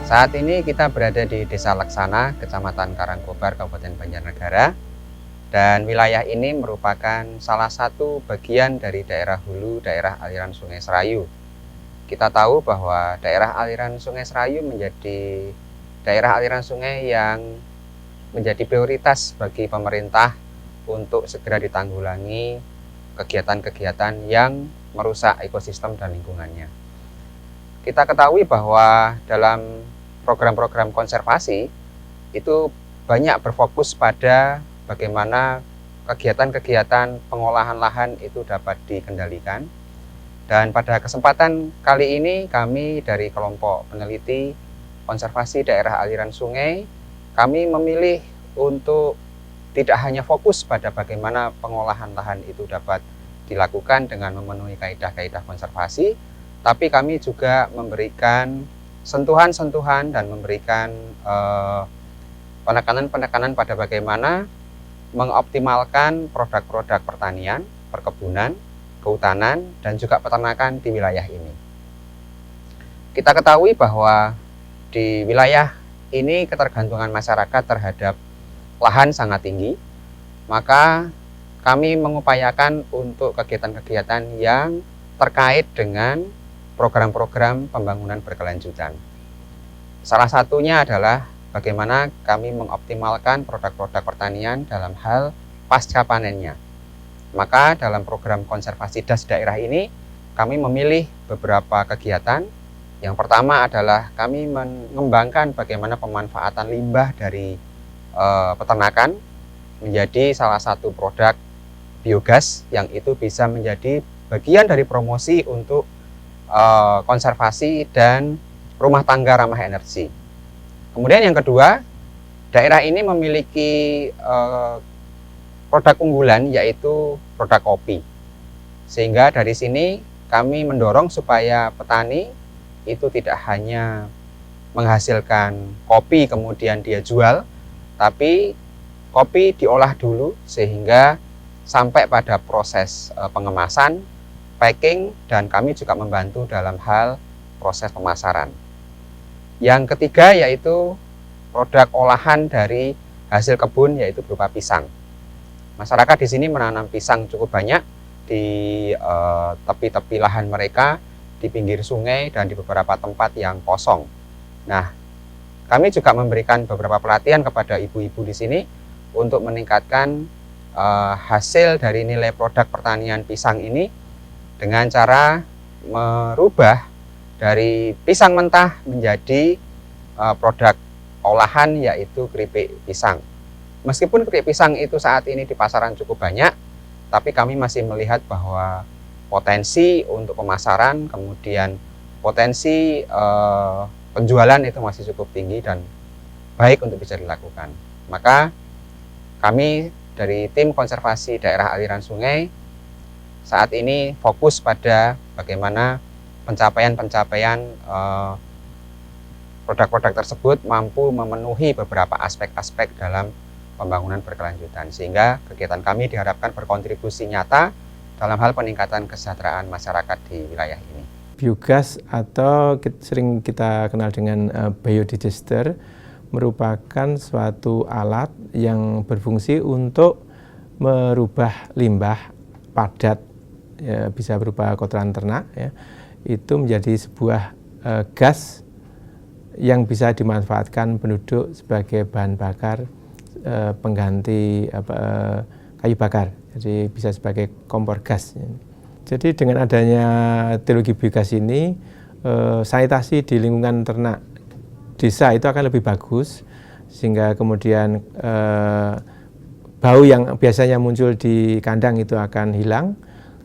Saat ini kita berada di Desa Laksana, Kecamatan Karangkobar, Kabupaten Banjarnegara. Dan wilayah ini merupakan salah satu bagian dari daerah hulu, daerah aliran Sungai Serayu. Kita tahu bahwa daerah aliran Sungai Serayu menjadi daerah aliran sungai yang menjadi prioritas bagi pemerintah untuk segera ditanggulangi kegiatan-kegiatan yang merusak ekosistem dan lingkungannya. Kita ketahui bahwa dalam program-program konservasi itu banyak berfokus pada bagaimana kegiatan-kegiatan pengolahan lahan itu dapat dikendalikan. Dan pada kesempatan kali ini kami dari kelompok peneliti konservasi daerah aliran sungai, kami memilih untuk tidak hanya fokus pada bagaimana pengolahan lahan itu dapat dilakukan dengan memenuhi kaidah-kaidah konservasi, tapi kami juga memberikan sentuhan-sentuhan dan memberikan penekanan-penekanan pada bagaimana mengoptimalkan produk-produk pertanian, perkebunan, kehutanan, dan juga peternakan di wilayah ini. Kita ketahui bahwa di wilayah ini ketergantungan masyarakat terhadap lahan sangat tinggi, maka kami mengupayakan untuk kegiatan-kegiatan yang terkait dengan program-program pembangunan berkelanjutan. Salah satunya adalah bagaimana kami mengoptimalkan produk-produk pertanian dalam hal pasca panennya. Maka dalam program konservasi DAS daerah ini, kami memilih beberapa kegiatan. Yang pertama adalah kami mengembangkan bagaimana pemanfaatan limbah dari peternakan menjadi salah satu produk biogas yang itu bisa menjadi bagian dari promosi untuk konservasi dan rumah tangga ramah energi. Kemudian yang kedua, daerah ini memiliki produk unggulan yaitu produk kopi. Sehingga dari sini kami mendorong supaya petani itu tidak hanya menghasilkan kopi kemudian dia jual, tapi kopi diolah dulu sehingga sampai pada proses pengemasan, packing, dan kami juga membantu dalam hal proses pemasaran. Yang ketiga yaitu produk olahan dari hasil kebun yaitu berupa pisang. Masyarakat di sini menanam pisang cukup banyak di tepi-tepi lahan mereka, di pinggir sungai, dan di beberapa tempat yang kosong. Nah, kami juga memberikan beberapa pelatihan kepada ibu-ibu di sini untuk meningkatkan hasil dari nilai produk pertanian pisang ini dengan cara merubah dari pisang mentah menjadi produk olahan yaitu keripik pisang. Meskipun keripik pisang itu saat ini di pasaran cukup banyak, tapi kami masih melihat bahwa potensi untuk pemasaran, kemudian potensi penjualan itu masih cukup tinggi dan baik untuk bisa dilakukan. Maka kami dari tim konservasi daerah aliran sungai saat ini fokus pada bagaimana pencapaian-pencapaian produk-produk tersebut mampu memenuhi beberapa aspek-aspek dalam pembangunan berkelanjutan, sehingga kegiatan kami diharapkan berkontribusi nyata dalam hal peningkatan kesejahteraan masyarakat di wilayah ini. Biogas atau sering kita kenal dengan biodigester merupakan suatu alat yang berfungsi untuk merubah limbah padat, ya, bisa berupa kotoran ternak, ya, itu menjadi sebuah gas yang bisa dimanfaatkan penduduk sebagai bahan bakar pengganti kayu bakar, jadi bisa sebagai kompor gas. Jadi dengan adanya teknologi biogas ini, sanitasi di lingkungan ternak desa itu akan lebih bagus, sehingga kemudian bau yang biasanya muncul di kandang itu akan hilang,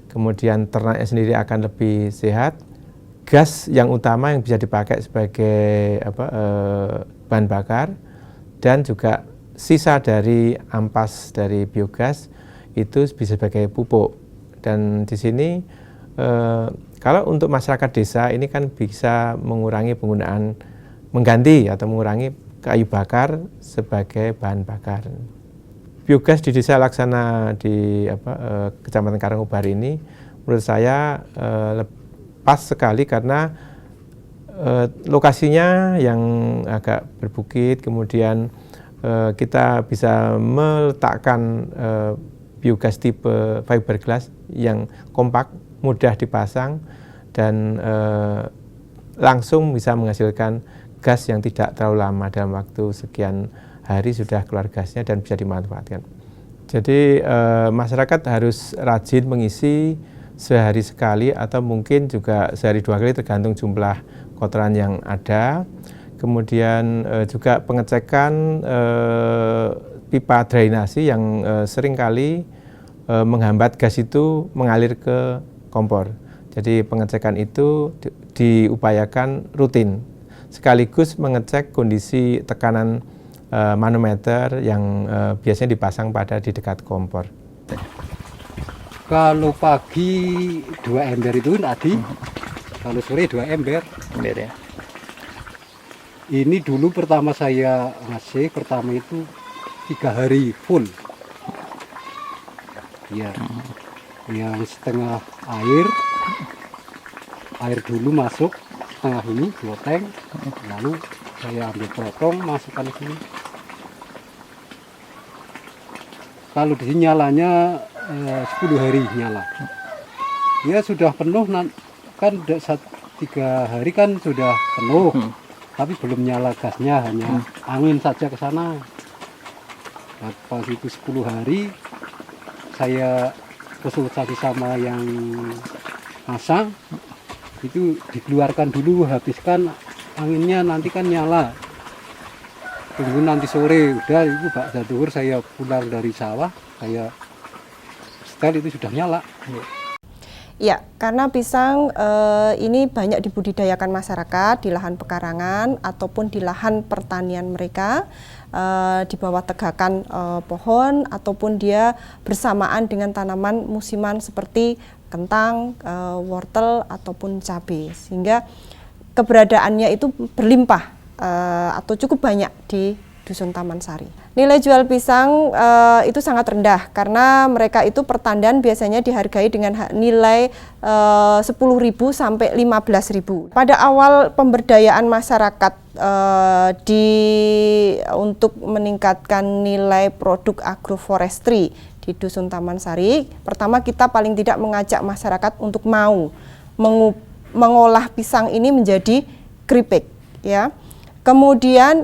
kemudian ternaknya sendiri akan lebih sehat. Gas yang utama yang bisa dipakai sebagai bahan bakar, dan juga sisa dari ampas dari biogas itu bisa sebagai pupuk. Dan di sini kalau untuk masyarakat desa ini kan bisa mengurangi penggunaan, mengganti atau mengurangi kayu bakar sebagai bahan bakar. Biogas di Desa Laksana di Kecamatan Karangkobar ini menurut saya pas sekali, karena lokasinya yang agak berbukit, kemudian kita bisa meletakkan biogas tipe fiberglass yang kompak, mudah dipasang, dan langsung bisa menghasilkan gas yang tidak terlalu lama, dalam waktu sekian hari sudah keluar gasnya dan bisa dimanfaatkan. Jadi masyarakat harus rajin mengisi sehari sekali atau mungkin juga sehari 2 kali tergantung jumlah kotoran yang ada. Kemudian juga pengecekan pipa drainasi yang seringkali menghambat gas itu mengalir ke kompor. Jadi pengecekan itu diupayakan rutin, sekaligus mengecek kondisi tekanan manometer yang biasanya dipasang di dekat kompor. Kalau pagi 2 ember itu tadi, kalau sore 2 ember. Ember ya. Ini dulu pertama saya ngasih, pertama itu 3 hari full. Ya, yang setengah air dulu masuk, setengah ini loteng, lalu saya ambil potong, masukkan ke sini. Kalau di sini nyalanya 10 hari nyala. Ya sudah penuh, kan 3 hari kan sudah penuh. Tapi belum nyala gasnya, hanya angin saja ke sana. Nah, pas itu 10 hari saya konsultasi sama yang masang, itu dikeluarkan dulu, habiskan anginnya, nanti kan nyala. Tunggu nanti sore, udah itu Pak Zaduhur saya pulang dari sawah, saya setel itu sudah nyala. Ya, karena pisang ini banyak dibudidayakan masyarakat di lahan pekarangan ataupun di lahan pertanian mereka, di bawah tegakan pohon ataupun dia bersamaan dengan tanaman musiman seperti kentang, wortel ataupun cabai, sehingga keberadaannya itu berlimpah atau cukup banyak di Dusun Taman Sari. Nilai jual pisang itu sangat rendah karena mereka itu pertanian biasanya dihargai dengan nilai 10.000 sampai 15.000. Pada awal pemberdayaan masyarakat untuk meningkatkan nilai produk agroforestry di Dusun Taman Sari, pertama kita paling tidak mengajak masyarakat untuk mau mengolah pisang ini menjadi keripik, ya. Kemudian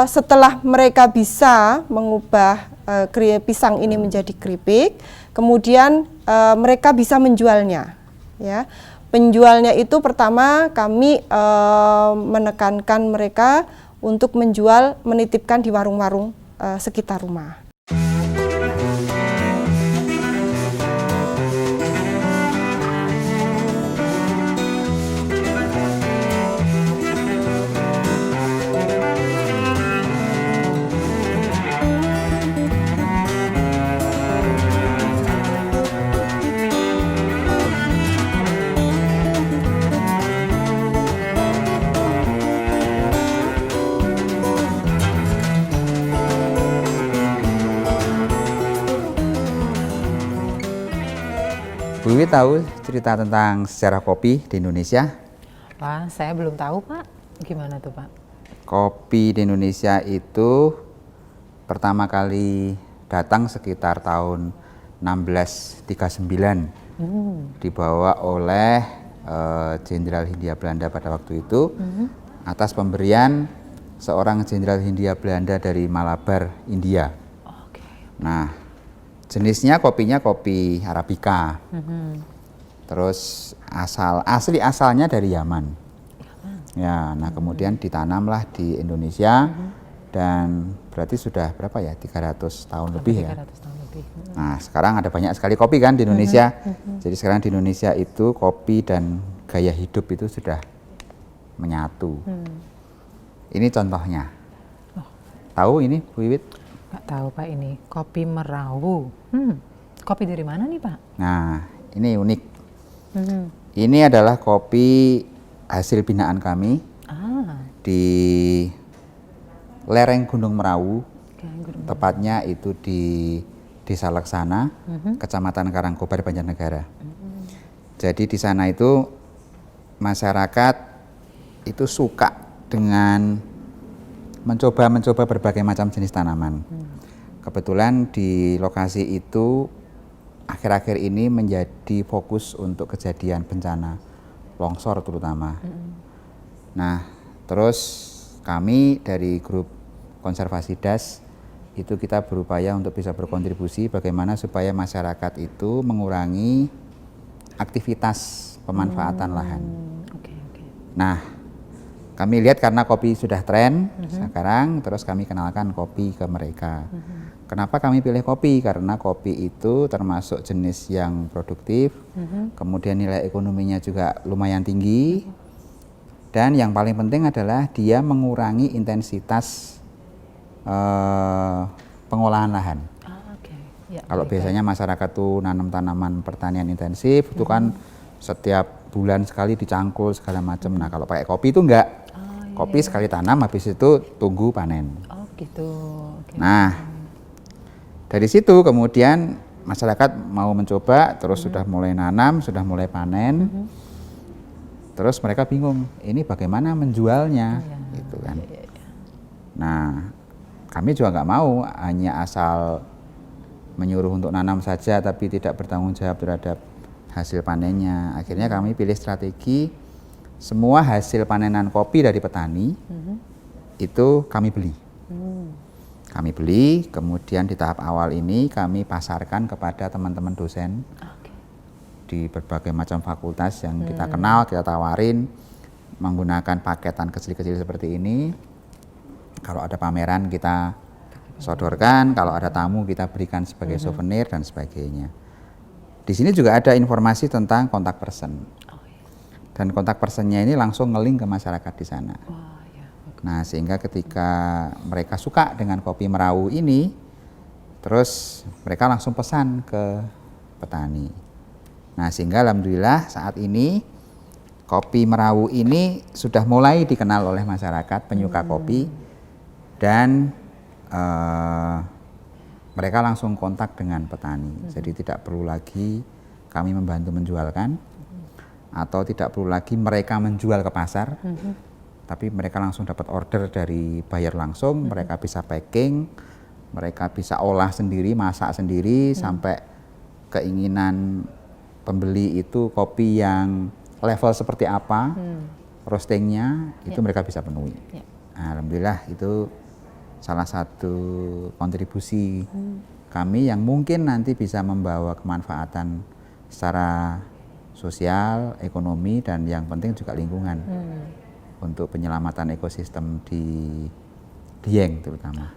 setelah mereka bisa mengubah pisang ini menjadi keripik, kemudian mereka bisa menjualnya. Ya, penjualnya itu pertama kami menekankan mereka untuk menjual, menitipkan di warung-warung sekitar rumah. Bu Wiwit tahu cerita tentang sejarah kopi di Indonesia? Wah, saya belum tahu, Pak. Gimana tuh, Pak? Kopi di Indonesia itu pertama kali datang sekitar tahun 1639. Dibawa oleh Jenderal Hindia Belanda pada waktu itu atas pemberian seorang Jenderal Hindia Belanda dari Malabar, India. Oke. Nah, jenisnya kopinya kopi Arabica. Terus asli asalnya dari Yaman. Ya, nah kemudian ditanamlah di Indonesia dan berarti sudah berapa ya? 300 tahun lebih ya. 300 tahun lebih. Nah, sekarang ada banyak sekali kopi kan di Indonesia. Jadi sekarang di Indonesia itu kopi dan gaya hidup itu sudah menyatu. Ini contohnya. Tahu ini Bu Wiwit? Nggak tahu, Pak, ini kopi Merawu. Kopi dari mana nih, Pak? Nah, ini unik. Ini adalah kopi hasil binaan kami di lereng Gunung Merawu, tepatnya itu di Desa Laksana, Kecamatan Karangkobar, Banjarnegara. Jadi di sana itu masyarakat itu suka dengan mencoba berbagai macam jenis tanaman. Kebetulan di lokasi itu akhir-akhir ini menjadi fokus untuk kejadian bencana longsor terutama. Nah, terus kami dari grup konservasi das itu kita berupaya untuk bisa berkontribusi bagaimana supaya masyarakat itu mengurangi aktivitas pemanfaatan lahan. Nah, kami lihat karena kopi sudah tren sekarang, terus kami kenalkan kopi ke mereka. Kenapa kami pilih kopi? Karena kopi itu termasuk jenis yang produktif, kemudian nilai ekonominya juga lumayan tinggi, dan yang paling penting adalah dia mengurangi intensitas pengolahan lahan. Kalau biasanya masyarakat tuh nanam tanaman pertanian intensif, itu kan setiap bulan sekali dicangkul segala macam. Nah, kalau pakai kopi itu enggak. Kopi sekali tanam, habis itu tunggu panen. Oh gitu. Nah, dari situ kemudian masyarakat mau mencoba, terus sudah mulai nanam, sudah mulai panen. Terus mereka bingung, ini bagaimana menjualnya, gitu kan. Nah, kami juga nggak mau hanya asal menyuruh untuk nanam saja, tapi tidak bertanggung jawab terhadap hasil panennya. Akhirnya kami pilih strategi semua hasil panenan kopi dari petani itu kami beli. Kami beli, kemudian di tahap awal ini kami pasarkan kepada teman-teman dosen di berbagai macam fakultas yang kita kenal, kita tawarin menggunakan paketan kecil-kecil seperti ini. Kalau ada pameran kita sodorkan, kalau ada tamu kita berikan sebagai souvenir dan sebagainya. Di sini juga ada informasi tentang kontak person. Dan kontak personnya ini langsung nge-link ke masyarakat di sana. Nah, sehingga ketika mereka suka dengan kopi Merawu ini, terus mereka langsung pesan ke petani. Nah, sehingga alhamdulillah saat ini kopi Merawu ini sudah mulai dikenal oleh masyarakat penyuka kopi, dan mereka langsung kontak dengan petani. Jadi tidak perlu lagi kami membantu menjualkan, atau tidak perlu lagi mereka menjual ke pasar, tapi mereka langsung dapat order dari buyer langsung. Mereka bisa packing, mereka bisa olah sendiri, masak sendiri, sampai keinginan pembeli itu kopi yang level seperti apa, roastingnya itu mereka bisa penuhi. Nah, alhamdulillah itu salah satu kontribusi kami yang mungkin nanti bisa membawa kemanfaatan secara sosial, ekonomi, dan yang penting juga lingkungan untuk penyelamatan ekosistem di Dieng terutama.